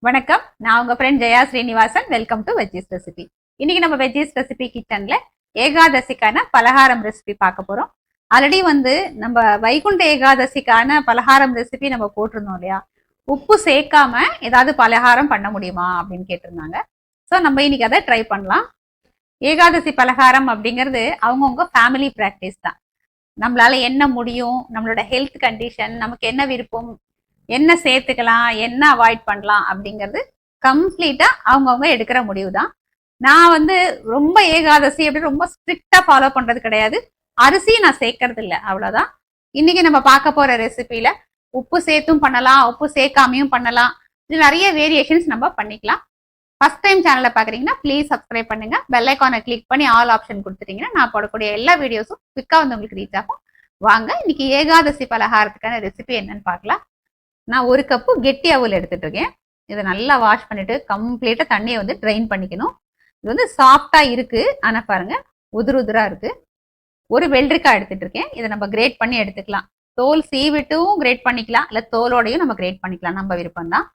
வணக்கம். நான் உங்க friend Jaya Srinivasan. Welcome to veggies recipe. இன்னைக்கு நம்ம வெஜ்ஜீஸ் ரெசிபி கிச்சன்ல ஏகாதசிக்கான பலகாரம் ரெசிபி பார்க்க போறோம். ஆல்ரெடி நம்ம வைகுண்ட ஏகாதசிக்கான பலகாரம் ரெசிபி நம்ம போட்டிருந்தோம் இல்லையா? உப்பு சேர்க்காம ஏதாவது பலகாரம் பண்ண முடியுமா அப்படின்னு கேட்டிருந்தாங்க. ஸோ நம்ம இன்னைக்கு அதை ட்ரை பண்ணலாம். ஏகாதசி பலகாரம் அப்படிங்கிறது அவங்கவுங்க ஃபேமிலி ப்ராக்டிஸ் தான். நம்மளால என்ன முடியும், நம்மளோட ஹெல்த் கண்டிஷன், நமக்கு என்ன விருப்பம், என்ன சேர்த்துக்கலாம், என்ன அவாய்ட் பண்ணலாம் அப்படிங்கிறது கம்ப்ளீட்டா அவங்கவுங்க எடுக்கிற முடிவு தான். நான் ரொம்ப ஏகாதசி அப்படி ரொம்ப ஸ்ட்ரிக்டா ஃபாலோ பண்றது கிடையாது. அரிசி நான் சேர்க்கறது இல்லை, அவ்வளவுதான். இன்னைக்கு நம்ம பார்க்க போற ரெசிபியில உப்பு சேர்த்தும் பண்ணலாம், உப்பு சேர்க்காமையும் பண்ணலாம். இது நிறைய வேரியேஷன்ஸ் நம்ம பண்ணிக்கலாம். ஃபர்ஸ்ட் டைம் சேனலை பாக்குறீங்கன்னா ப்ளீஸ் சப்ஸ்கிரைப் பண்ணுங்க. பெல் ஐக்கானை கிளிக் பண்ணி ஆல் ஆப்ஷன் கொடுத்துட்டீங்கன்னா நான் போடக்கூடிய எல்லா வீடியோஸும் குவிக்கா உங்களுக்கு ரீச் ஆகும். வாங்க இன்னைக்கு ஏகாதசி பலகாரத்துக்கான ரெசிபி என்னன்னு பார்க்கலாம். நான் ஒரு கப்பு கெட்டி அவல் எடுத்துட்டு இருக்கேன். இதை நல்லா வாஷ் பண்ணிட்டு கம்ப்ளீட்டா தண்ணியை ட்ரைன் பண்ணிக்கணும். இது சாஃப்டா இருக்கு, ஆனா பாருங்க உதிர் உதிரா இருக்கு. ஒரு வெள்ளரிக்காய் எடுத்துட்டு இருக்கேன். இதை நம்ம கிரேட் பண்ணி எடுத்துக்கலாம். தோல் சீவிட்டும் கிரேட் பண்ணிக்கலாம், இல்ல தோலோடையும் நம்ம கிரேட் பண்ணிக்கலாம், நம்ம விருப்பம் தான்.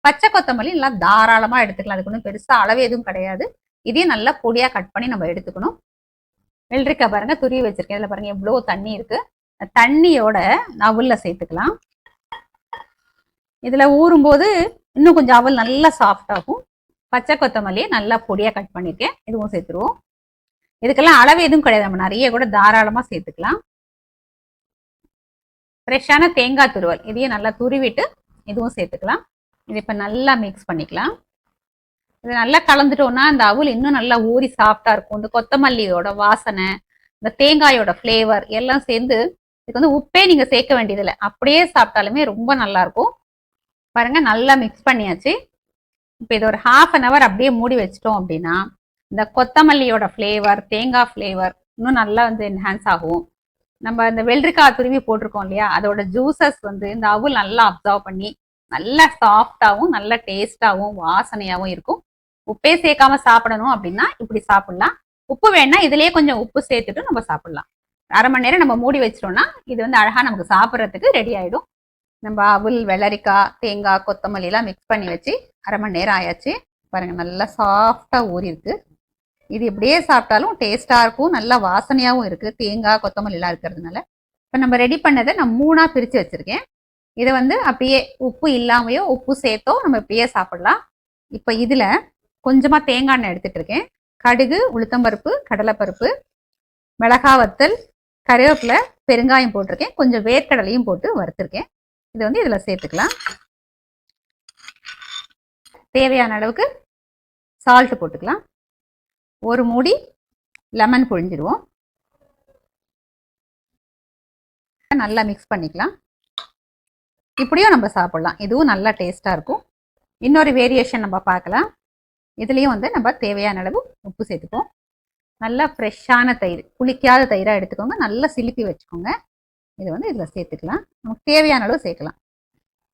பச்சை கொத்தமல்லி நல்லா தாராளமா எடுத்துக்கலாம், அதுக்கு ஒன்றும் பெருசா அளவு எதுவும் கிடையாது. இதையும் நல்லா பொடியா கட் பண்ணி நம்ம எடுத்துக்கணும். வெள்ளரிக்காய் பாருங்க துருவி வச்சிருக்கேன். இதுல பாருங்க எவ்வளவு தண்ணி இருக்கு. தண்ணியோட அவல்ல சேர்த்துக்கலாம். இதுல ஊறும்போது இன்னும் கொஞ்சம் அவல் நல்லா சாஃப்ட் ஆகும். பச்சை கொத்தமல்லியை நல்லா பொடியா கட் பண்ணிருக்கேன், இதுவும் சேர்த்துருவோம். இதுக்கெல்லாம் அளவு எதுவும் கிடையாது, நம்ம நிறைய கூட தாராளமா சேர்த்துக்கலாம். ஃப்ரெஷ்ஷான தேங்காய் துருவல் இதையும் நல்லா துருவிட்டு இதுவும் சேர்த்துக்கலாம். இது இப்ப நல்லா மிக்ஸ் பண்ணிக்கலாம். இது நல்லா கலந்துட்டோம்னா அந்த அவல் இன்னும் நல்லா ஊறி சாஃப்டா இருக்கும். இந்த கொத்தமல்லியோட வாசனை, இந்த தேங்காயோட ஃப்ளேவர் எல்லாம் சேர்ந்து இதுக்கு உப்பே நீங்க சேர்க்க வேண்டியதில்லை, அப்படியே சாப்பிட்டாலுமே ரொம்ப நல்லா இருக்கும். பாருங்க நல்லா மிக்ஸ் பண்ணியாச்சு. இப்போ இது ஒரு ½ அப்படியே மூடி வச்சிட்டோம் அப்படின்னா இந்த கொத்தமல்லியோட ஃப்ளேவர், தேங்காய் ஃப்ளேவர் இன்னும் நல்லா என்ஹான்ஸ் ஆகும். நம்ம இந்த வெள்ளரிக்காய் துருவி போட்டிருக்கோம் இல்லையா, அதோட ஜூசஸ் இந்த அவல் நல்லா அப்சர்வ் பண்ணி நல்லா சாஃப்டாகவும் நல்ல டேஸ்டாகவும் வாசனையாகவும் இருக்கும். உப்பே சேர்க்காம சாப்பிடணும் அப்படின்னா இப்படி சாப்பிடலாம். உப்பு வேணா இதுலயே கொஞ்சம் உப்பு சேர்த்துட்டு நம்ம சாப்பிடலாம். அரை மணி நேரம் நம்ம மூடி வச்சிட்டோம்னா இது அழகா நமக்கு சாப்பிட்றதுக்கு ரெடி ஆயிடும். நம்ம அவல், வெள்ளரிக்காய், தேங்காய், கொத்தமல்லி எல்லாம் மிக்ஸ் பண்ணி வச்சு அரை மணி நேரம் ஆயாச்சு. பாருங்க நல்லா சாஃப்டா ஊறி இருக்கு. இது இப்படியே சாப்பிட்டாலும் டேஸ்டா இருக்கும், நல்லா வாசனையாகவும் இருக்கு, தேங்காய் கொத்தமல்லி எல்லாம் இருக்கிறதுனால. இப்போ நம்ம ரெடி பண்ணதை நான் 3ஆ பிரிச்சு வச்சிருக்கேன். இதை அப்படியே உப்பு இல்லாமையோ உப்பு சேர்த்தோ நம்ம இப்படியே சாப்பிடலாம். இப்போ இதுல கொஞ்சமா தேங்காய் எண்ணெய் எடுத்துட்டு இருக்கேன். கடுகு, உளுத்தம்பருப்பு, கடலைப்பருப்பு, மிளகாய் வத்தல், கருவேப்பிலை, பெருங்காயம் போட்டிருக்கேன். கொஞ்சம் வேர்க்கடலையும் போட்டு வறுத்திருக்கேன். இது இதுல சேர்த்துக்கலாம். தேவையான அளவுக்கு சால்ட் போட்டுக்கலாம். ஒரு மூடி லெமன் புழிஞ்சிடுவோம். நல்லா மிக்ஸ் பண்ணிக்கலாம். இப்படியும் நம்ம சாப்பிடலாம், இதுவும் நல்லா டேஸ்டா இருக்கும். இன்னொரு வேரியேஷன் நம்ம பார்க்கலாம். இதுலயும் நம்ம தேவையான அளவு உப்பு சேர்த்துப்போம். நல்லா ஃப்ரெஷ்ஷான தயிர், புளிக்காத தயிரா எடுத்துக்கோங்க, நல்லா சிலுப்பி வச்சுக்கோங்க. இது இதுல சேர்த்துக்கலாம். நமக்கு தேவையான அளவு சேர்க்கலாம்.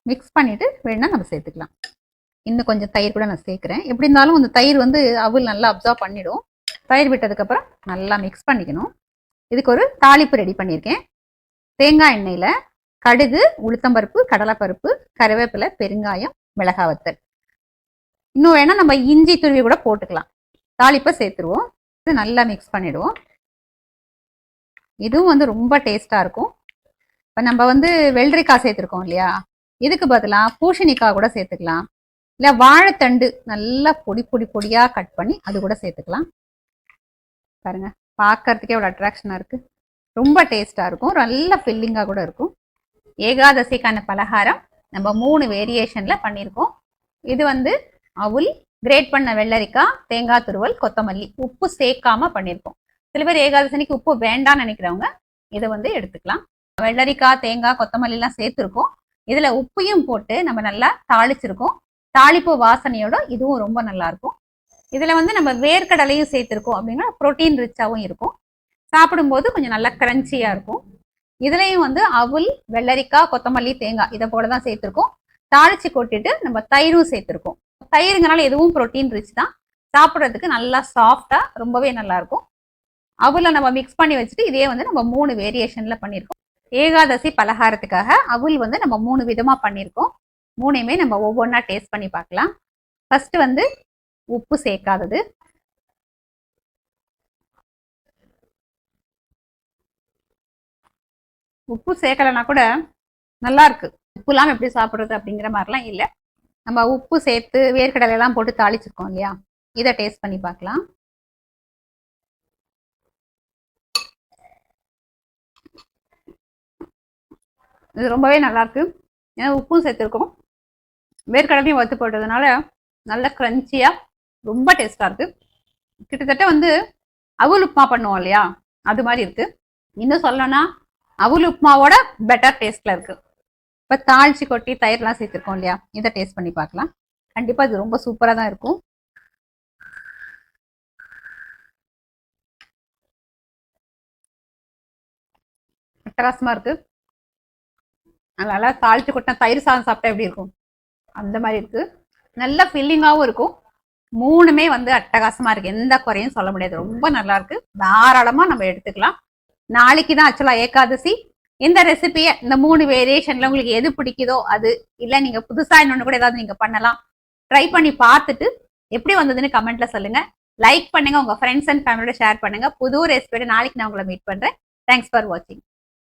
மிக்ஸ் பண்ணிட்டு வேணா நம்ம சேர்த்துக்கலாம். இன்னும் கொஞ்சம் தயிர் கூட நான் சேர்க்கிறேன். எப்படி இருந்தாலும் அந்த தயிர் அவல் நல்லா அப்சர்வ் பண்ணிடும். தயிர் விட்டதுக்கு அப்புறம் நல்லா மிக்ஸ் பண்ணிக்கணும். இதுக்கு ஒரு தாளிப்பு ரெடி பண்ணியிருக்கேன். தேங்காய் எண்ணெயில கடுகு, உளுத்தம்பருப்பு, கடலைப்பருப்பு, கருவேப்பிலை, பெருங்காயம், மிளகாய் வத்தல், இன்னும் வேணா நம்ம இஞ்சி துருவி கூட போட்டுக்கலாம். தாளிப்பை சேர்த்துருவோம். நல்லா மிக்ஸ் பண்ணிடுவோம். இதுவும் ரொம்ப டேஸ்டா இருக்கும். இப்போ நம்ம வெள்ளரிக்காய் சேர்த்துருக்கோம் இல்லையா, இதுக்கு பதிலாக பூசணிக்காய் கூட சேர்த்துக்கலாம். இல்லை வாழைத்தண்டு நல்லா பொடி பொடி பொடியா கட் பண்ணி அது கூட சேர்த்துக்கலாம். பாருங்க பார்க்கறதுக்கே எவ்வளோ அட்ராக்ஷனாக இருக்கு, ரொம்ப டேஸ்டா இருக்கும், நல்ல ஃபில்லிங்காக கூட இருக்கும். ஏகாதசிக்கான பலகாரம் நம்ம 3 வேரியேஷன்ல பண்ணியிருக்கோம். இது அவல், கிரேட் பண்ண வெள்ளரிக்காய், தேங்காய் துருவல், கொத்தமல்லி, உப்பு சேர்க்காம பண்ணியிருக்கோம். சில பேர் ஏகாதசிக்கு உப்பு வேண்டாம்னு நினைக்கிறவங்க இதை எடுத்துக்கலாம். வெள்ளரிக்காய், தேங்காய், கொத்தமல்லி எல்லாம் சேர்த்துருக்கோம். இதுல உப்பையும் போட்டு நம்ம நல்லா தாளிச்சிருக்கோம். தாளிப்பு வாசனையோட இதுவும் ரொம்ப நல்லா இருக்கும். இதுல நம்ம வேர்க்கடலையும் சேர்த்திருக்கோம் அப்படின்னா புரோட்டீன் ரிச்சாவும் இருக்கும். சாப்பிடும்போது கொஞ்சம் நல்லா கிரன்ச்சியா இருக்கும். இதுலயும் அவல், வெள்ளரிக்காய், கொத்தமல்லி, தேங்காய் இதை போலதான் சேர்த்திருக்கோம். தாளிச்சு கொட்டிட்டு நம்ம தயிரும் சேர்த்திருக்கோம். தயிருங்கனால எதுவும் புரோட்டீன் ரிச் தான், சாப்பிட்றதுக்கு நல்லா சாஃப்டா ரொம்பவே நல்லா இருக்கும். அவல நம்ம மிக்ஸ் பண்ணி வச்சுட்டு இதே நம்ம 3 வேரியேஷன்ல பண்ணியிருக்கோம். ஏகாதசி பலகாரத்துக்காக அவல் நம்ம 3 விதமா பண்ணியிருக்கோம். மூணையுமே நம்ம ஒவ்வொன்றா டேஸ்ட் பண்ணி பார்க்கலாம். ஃபர்ஸ்ட் வந்து உப்பு சேர்க்காதது. உப்பு சேர்க்கலன்னா கூட நல்லா இருக்கு. உப்பு இல்லாமல் எப்படி சாப்பிட்றது அப்படிங்கிற மாதிரிலாம் இல்லை. நம்ம உப்பு சேர்த்து வேர்க்கடலை எல்லாம் போட்டு தாளிச்சிருக்கோம் இல்லையா, இதை டேஸ்ட் பண்ணி பார்க்கலாம். இது ரொம்பவே நல்லா இருக்கு. ஏன்னா உப்பும் சேர்த்துருக்கோம், வேர்க்கடலையும் வறுத்து போட்டதுனால நல்ல கிரன்ச்சியா ரொம்ப டேஸ்டா இருக்கு. கிட்டத்தட்ட வந்து அவுல் உப்புமா பண்ணுவோம் இல்லையா, அது மாதிரி இருக்கு. இன்னும் சொல்லணும்னா அவுல் உப்புமாவோட பெட்டர் டேஸ்ட்ல இருக்கு. இப்போ தாளிச்சு கொட்டி தயிர்லாம் சேர்த்துருக்கோம் இல்லையா, இதை டேஸ்ட் பண்ணி பார்க்கலாம். கண்டிப்பா இது ரொம்ப சூப்பரா தான் இருக்கும். அட்டகாசமா இருக்கு. அதனால தாளிச்சு கொட்டின தயிர் சாதம் சாப்பிட்டா எப்படி இருக்கும் அந்த மாதிரி இருக்கு. நல்ல ஃபில்லிங்காகவும் இருக்கும். மூணுமே வந்து அட்டகாசமா இருக்கு, எந்த குறையும் சொல்ல முடியாது. ரொம்ப நல்லா இருக்கு, தாராளமா நம்ம எடுத்துக்கலாம். நாளைக்கு தான் ஆக்சுவலா ஏகாதசி. இந்த ரெசிபியை இந்த 3 வேரியேஷன்ல உங்களுக்கு எது பிடிக்குதோ அது, இல்ல நீங்க புதுசா இன்னொன்னு கூட ஏதாவது நீங்க பண்ணலாம். ட்ரை பண்ணி பார்த்துட்டு எப்படி வந்ததுன்னு கமெண்ட்ல சொல்லுங்க. லைக் பண்ணுங்க, உங்க ஃப்ரெண்ட்ஸ் அண்ட் ஃபேமிலியோட ஷேர் பண்ணுங்க. புது ரெசிபியோட நாளைக்கு நான் உங்களை மீட் பண்றேன். தேங்க்ஸ் ஃபார் வாட்சிங்.